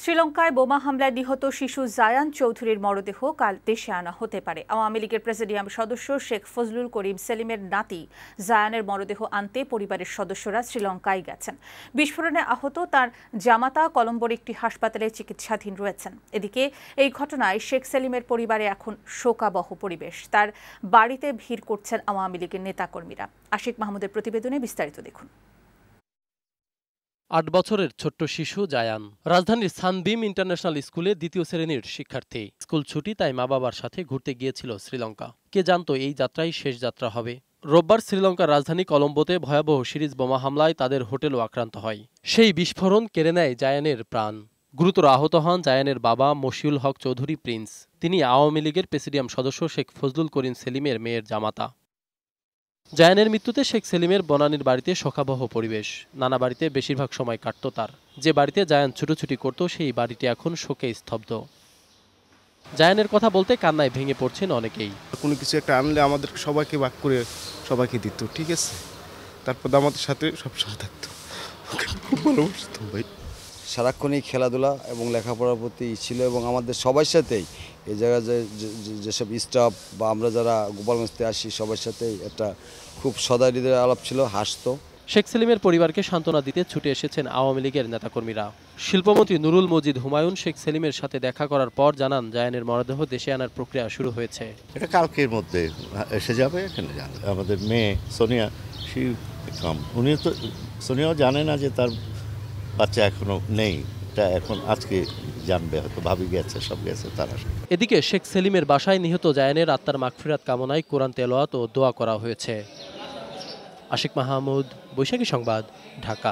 শ্রীলঙ্কায় বোমা হামলায় নিহত শিশু জায়ান চৌধুরীর মরদেহ কাল দেশে আনা হতে পারে। আওয়ামী লীগের প্রেসিডিয়াম সদস্য শেখ ফজলুল করিম সেলিমের নাতি জায়ানের মরদেহ আনতে পরিবারের সদস্যরা শ্রীলঙ্কায় গেছেন। বিস্ফোরণে আহত তার জামাতা কলম্বোর একটি হাসপাতালে চিকিৎসাধীন রয়েছেন। এদিকে এই ঘটনায় শেখ সেলিমের পরিবারে এখন শোকাবহ পরিবেশ। তার বাড়িতে ভিড় করছেন আওয়ামী লীগের নেতাকর্মীরা। আশিক মাহমুদের প্রতিবেদনে বিস্তারিত দেখুন। ৮ বছরের ছোট্ট শিশু জায়ান রাজধানীর সানবিম ইন্টারন্যাশনাল স্কুলে দ্বিতীয় শ্রেণীর শিক্ষার্থী। স্কুল ছুটি, তাই মা বাবার সাথে ঘুরতে গিয়েছিল শ্রীলঙ্কা। কে জানতো এই যাত্রাই শেষ যাত্রা হবে। রোববার শ্রীলঙ্কার রাজধানী কলম্বোতে ভয়াবহ সিরিজ বোমা হামলায় তাদের হোটেলও আক্রান্ত হয়। সেই বিস্ফোরণ কেড়ে নেয় জায়ানের প্রাণ। গুরুতর আহত হন জায়ানের বাবা মশিউল হক চৌধুরী প্রিন্স। তিনি আওয়ামী লীগের প্রেসিডিয়াম সদস্য শেখ ফজলুল করিম সেলিমের মেয়ের জামাতা। জায়ানের মৃত্যুতে শেখ সেলিমের বনানীর বাড়িতে শোকাবহ পরিবেশ। নানা বাড়িতে বেশিরভাগ সময় কাটত তার। যে বাড়িতে জায়ান ছুটোছুটি করত সেই বাড়িটি এখন শোকে স্তব্ধ। জায়ানের কথা বলতে কান্নায় ভেঙে পড়ছেন অনেকেই। কোনো কিছু একটা আনলে আমাদের সবাইকে ভাগ করে সবাইকে দিত, ঠিক আছে। তারপর আমাদের সাথে সবসময় থাকতো, খুব ভালোবাসতাম ভাই। সারাক্ষণই খেলাধুলা এবং লেখাপড়ার প্রতি ছিল এবং আমাদের সবার সাথেই এই জায়গায় যেসব স্টাফ বা আমরা যারা গোপালগঞ্জে আসি সবার সাথেই একটা খুব সদাহৃদয় আলাপ ছিল, হাসতো। শেখ সেলিমের পরিবারকে সান্ত্বনা দিতে ছুটে এসেছেন আওয়ামী লীগের নেতাকর্মীরা। শিল্পমন্ত্রী নুরুল মজিদ হুমায়ুন শেখ সেলিমের সাথে দেখা করার পর জানান, জায়ানের মরদেহ দেশে আনার প্রক্রিয়া শুরু হয়েছে। এটা কালকের মধ্যে এসে যাবে। এখানে আমাদের মেয়ে সোনিয়া সোনিয়াও জানে না যে তার বাচ্চা এখনো নেই। এটা এখন আজকে জানবে, হয়তো ভাবি গেছে, সব গেছে তারা। এদিকে শেখ সেলিমের বাসায় নিহত জায়ানের আত্মার মাগফিরাত কামনায় কোরআন তেলাওয়াত ও দোয়া করা হয়েছে। আশিক মাহমুদ, বৈশাখী সংবাদ, ঢাকা।